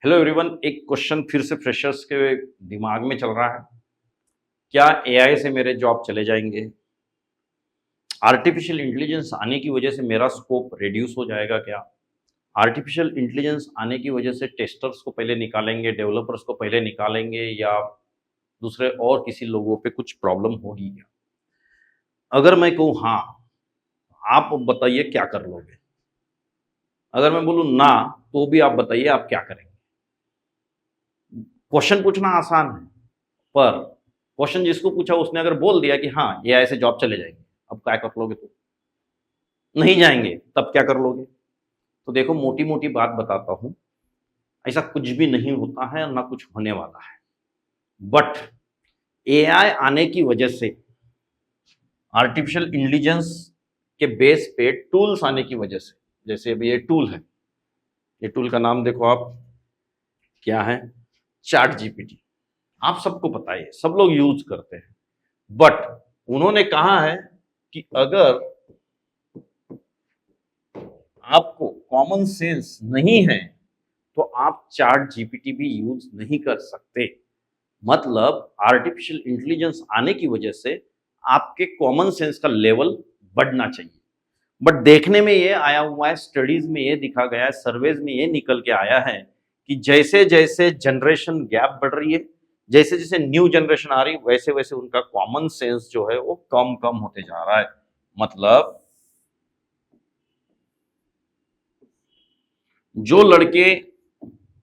Hello everyone. एक question फिर से फ्रेशर्स के दिमाग में चल रहा है। क्या एआई से मेरे जॉब चले जाएंगे? आर्टिफिशियल इंटेलिजेंस आने की वजह से मेरा स्कोप रिड्यूस हो जाएगा क्या? आर्टिफिशियल इंटेलिजेंस आने की वजह से टेस्टर्स को पहले निकालेंगे, डेवलपर्स को पहले निकालेंगे, या दूसरे और किसी लोगों पे कुछ प्रॉब्लम होगी क्या? अगर मैं कहूँ हाँ, आप बताइए क्या कर लोगे? अगर मैं बोलूँ ना, तो भी आप बताइए आप क्या करेंगे? क्वेश्चन पूछना आसान है, पर क्वेश्चन जिसको पूछा उसने अगर बोल दिया कि हाँ एआई से जॉब चले जाएंगे, अब क्या कर लोगे? तो नहीं जाएंगे, तब क्या कर लोगे? तो देखो, मोटी मोटी बात बताता हूं। ऐसा कुछ भी नहीं होता है और ना कुछ होने वाला है। बट एआई आने की वजह से, आर्टिफिशियल इंटेलिजेंस के बेस पे टूल्स आने की वजह से, जैसे अभी ये टूल है, ये टूल का नाम देखो आप, क्या है? Chat GPT. आप सबको पता है, सब लोग यूज करते हैं। बट उन्होंने कहा है कि अगर आपको कॉमन सेंस नहीं है तो आप चैट जीपीटी भी यूज नहीं कर सकते। मतलब आर्टिफिशियल इंटेलिजेंस आने की वजह से आपके कॉमन सेंस का लेवल बढ़ना चाहिए। बट देखने में ये आया हुआ है, स्टडीज में ये दिखा गया है, सर्वेज में ये निकल के आया है कि जैसे जैसे जनरेशन गैप बढ़ रही है, जैसे जैसे न्यू जनरेशन आ रही है, वैसे वैसे उनका कॉमन सेंस जो है वो कम कम होते जा रहा है। मतलब जो लड़के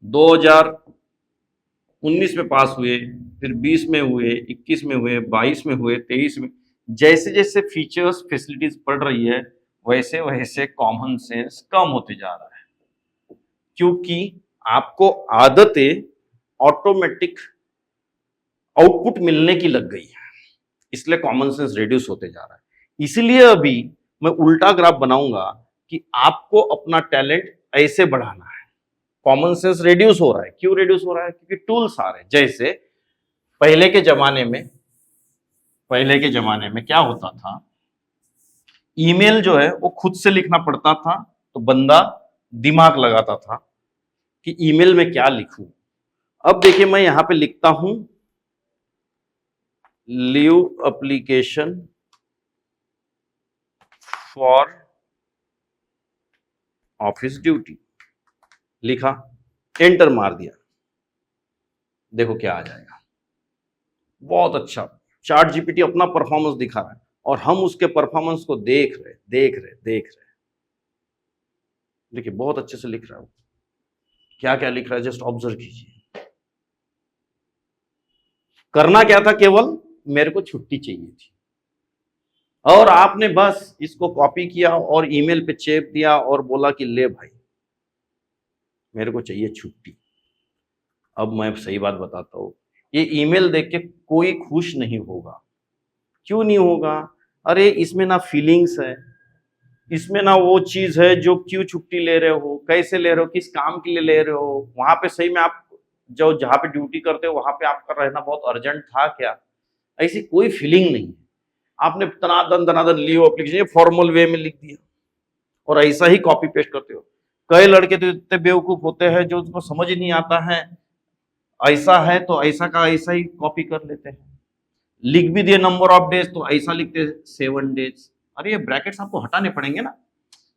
2019 में पास हुए, फिर 20 में हुए, 21 में हुए, 22 में हुए, 23 में, जैसे जैसे फीचर्स फैसिलिटीज बढ़ रही है, वैसे वैसे कॉमन सेंस कम होते जा रहा है। क्योंकि आपको आदतें ऑटोमेटिक आउटपुट मिलने की लग गई है, इसलिए कॉमन सेंस रिड्यूस होते जा रहा है। इसलिए अभी मैं उल्टा ग्राफ बनाऊंगा कि आपको अपना टैलेंट ऐसे बढ़ाना है। कॉमन सेंस रिड्यूस हो रहा है, क्यों रिड्यूस हो रहा है? क्योंकि टूल्स आ रहे हैं। जैसे पहले के जमाने में, पहले के जमाने में क्या होता था, ईमेल जो है वो खुद से लिखना पड़ता था, तो बंदा दिमाग लगाता था कि ईमेल में क्या लिखूं। अब देखिए, मैं यहां पे लिखता हूं leave application for office duty, लिखा, एंटर मार दिया, देखो क्या आ जाएगा। बहुत अच्छा। चार्ट जीपीटी अपना परफॉर्मेंस दिखा रहा है और हम उसके परफॉर्मेंस को देख रहे। देखिए, बहुत अच्छे से लिख रहा है। क्या क्या लिख रहा है जस्ट ऑब्जर्व कीजिए। करना क्या था? केवल मेरे को छुट्टी चाहिए थी, और आपने बस इसको कॉपी किया और ईमेल पे चेप दिया और बोला कि ले भाई, मेरे को चाहिए छुट्टी। अब मैं सही बात बताता हूँ, ये ईमेल देख के कोई खुश नहीं होगा। क्यों नहीं होगा? अरे इसमें ना फीलिंग्स है, इसमें ना वो चीज है जो क्यों छुट्टी ले रहे हो, कैसे ले रहे हो, किस काम के लिए ले रहे हो, वहां पे सही में आप जो जहाँ पे ड्यूटी करते हो वहां पे आपका रहना बहुत अर्जेंट था क्या? ऐसी कोई फीलिंग नहीं है। आपने दनादन दनादन लीव एप्लीकेशन फॉर्मल वे में लिख दिया और ऐसा ही कॉपी पेस्ट करते हो। कई लड़के तो इतने बेवकूफ होते हैं जो उसको समझ ही नहीं आता है, ऐसा है तो ऐसा का ऐसा ही कॉपी कर लेते हैं। लिख भी दिए नंबर ऑफ डेज, तो ऐसा लिखते 7 डेज। अरे ये ब्रैकेट्स आपको हटाने पड़ेंगे ना।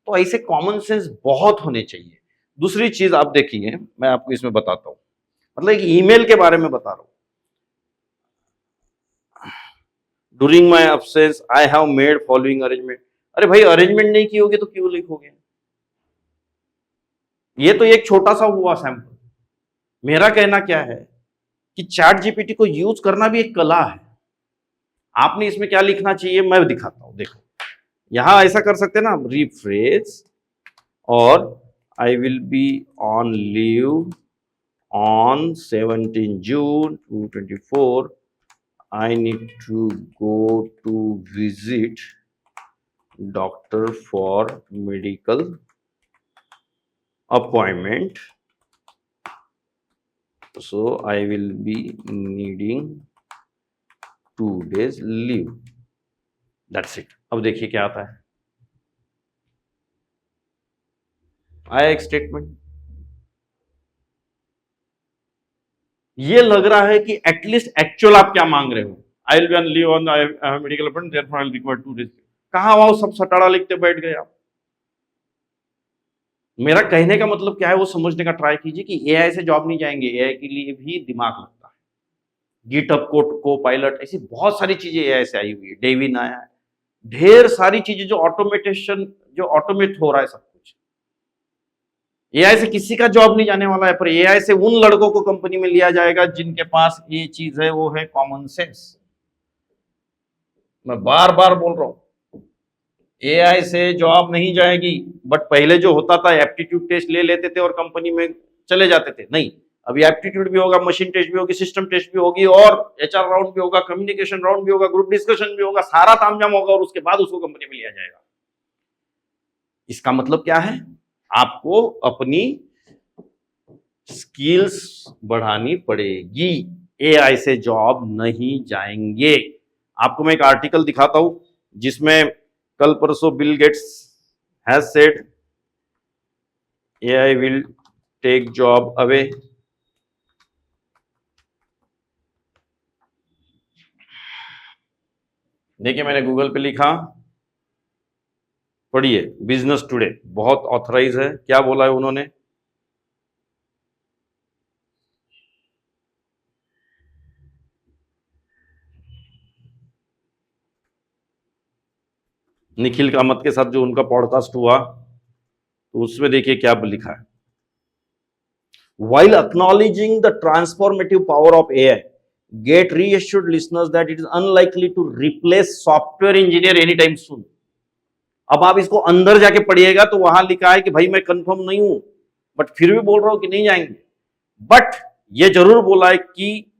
तो ऐसे कॉमन सेंस बहुत होने चाहिए। दूसरी चीज आप देखिए, मैं आपको इसमें बताता हूं, मतलब एक ईमेल के बारे में बता रहा हूं। During my absence I have made following arrangement. अरे भाई, अरेंजमेंट नहीं की होगी तो क्यों लिखोगे? ये तो एक छोटा सा हुआ सैंपल। मेरा कहना क्या है कि चैट जीपीटी को यूज करना भी एक कला है। आपने इसमें क्या लिखना चाहिए मैं दिखाता हूं, देखो। यहां ऐसा कर सकते हैं ना, रिफ्रेश, और I will be on leave on 17 June 2024. I need to go to visit doctor for medical appointment. So I will be needing 2 days leave. That's it. अब देखिए क्या आता है। आया एक स्टेटमेंट। ये लग रहा है कि एटलीस्ट एक्चुअल आप क्या मांग रहे हो। I will be leave on medical appointment therefore I will require 2 days। कहां वो सब सटाड़ा लिखते बैठ गए आप। मेरा कहने का मतलब क्या है वो समझने का ट्राई कीजिए कि एआई से जॉब नहीं जाएंगे, एआई के लिए भी दिमाग लगता है। गिटहब को पायलट, ऐसी बहुत सारी चीजें एआई से आई हुई है, डेविन आया है, ढेर सारी चीजें जो ऑटोमेटेशन, जो ऑटोमेट हो रहा है सब कुछ। एआई से किसी का जॉब नहीं जाने वाला है, पर एआई से उन लड़कों को कंपनी में लिया जाएगा जिनके पास ये चीज है, वो है कॉमन सेंस। मैं बार बार बोल रहा हूं, एआई से जॉब नहीं जाएगी। बट पहले जो होता था एप्टीट्यूड टेस्ट ले लेते थे और कंपनी में चले जाते थे, नहीं, अभी एप्टीट्यूड भी होगा, मशीन टेस्ट भी होगी, सिस्टम टेस्ट भी होगी, और एचआर राउंड भी होगा, कम्युनिकेशन राउंड भी होगा, ग्रुप डिस्कशन भी होगा, सारा तामझाम होगा, और उसके बाद उसको कंपनी में लिया जाएगा। इसका मतलब क्या है, आपको अपनी स्किल्स बढ़ानी पड़ेगी, एआई से जॉब नहीं जाएंगे। आपको मैं एक आर्टिकल दिखाता हूं जिसमें कल परसों Bill Gates has said AI will take job away. देखिए मैंने गूगल पे लिखा, पढ़िए, बिजनेस टुडे बहुत ऑथराइज है, क्या बोला है उन्होंने। निखिल कामत के साथ जो उनका पॉडकास्ट हुआ, तो उसमें देखिए क्या लिखा है। While acknowledging the transformative power of AI, GATE reassured listeners that it is unlikely to replace software engineer anytime soon। अब आप इसको अंदर जाके पढ़िएगा तो वहां लिखा है कि भाई मैं कंफर्म नहीं हूं, बट फिर भी बोल रहा हूं कि नहीं जाएंगे। बट ये जरूर बोला है कि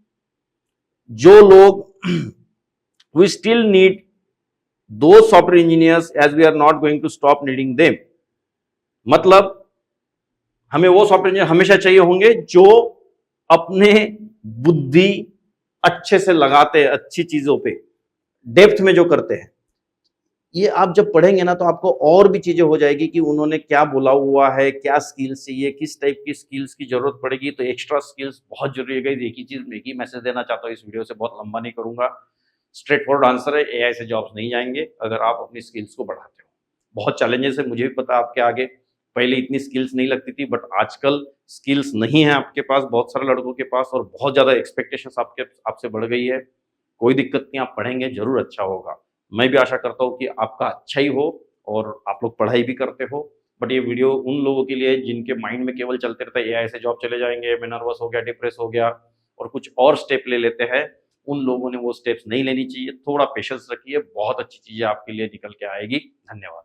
जो लोग we still need those software engineers as we are not going to stop needing them। मतलब हमें वो सॉफ्टवेयर इंजीनियर हमेशा चाहिए होंगे जो अपने बुद्धि अच्छे से लगाते हैं, अच्छी चीजों पे डेप्थ में जो करते हैं। ये आप जब पढ़ेंगे ना तो आपको और भी चीजें हो जाएगी कि उन्होंने क्या बोला हुआ है, क्या स्किल्स चाहिए, किस टाइप की स्किल्स की जरूरत पड़ेगी। तो एक्स्ट्रा स्किल्स बहुत जरूरी है। एक ही चीज, एक ही मैसेज देना चाहता हूँ इस वीडियो से, बहुत लंबा नहीं करूंगा। स्ट्रेट फॉरवर्ड आंसर है, एआई से जॉब्स नहीं जाएंगे अगर आप अपनी स्किल्स को बढ़ाते हो। बहुत चैलेंजेस है, मुझे भी पता आपके आगे। पहले इतनी स्किल्स नहीं लगती थी, बट आजकल स्किल्स नहीं है आपके पास, बहुत सारे लड़कों के पास, और बहुत ज्यादा एक्सपेक्टेशंस आपसे बढ़ गई है। कोई दिक्कत नहीं, आप पढ़ेंगे जरूर अच्छा होगा। मैं भी आशा करता हूँ कि आपका अच्छा ही हो और आप लोग पढ़ाई भी करते हो। बट ये वीडियो उन लोगों के लिए जिनके माइंड में केवल चलते रहता है एआई से जॉब चले जाएंगे, मैं नर्वस हो गया, डिप्रेस हो गया, और कुछ और स्टेप ले लेते हैं। उन लोगों ने वो स्टेप्स नहीं लेनी चाहिए। थोड़ा पेशेंस रखिए, बहुत अच्छी चीजें आपके लिए निकल के आएगी। धन्यवाद।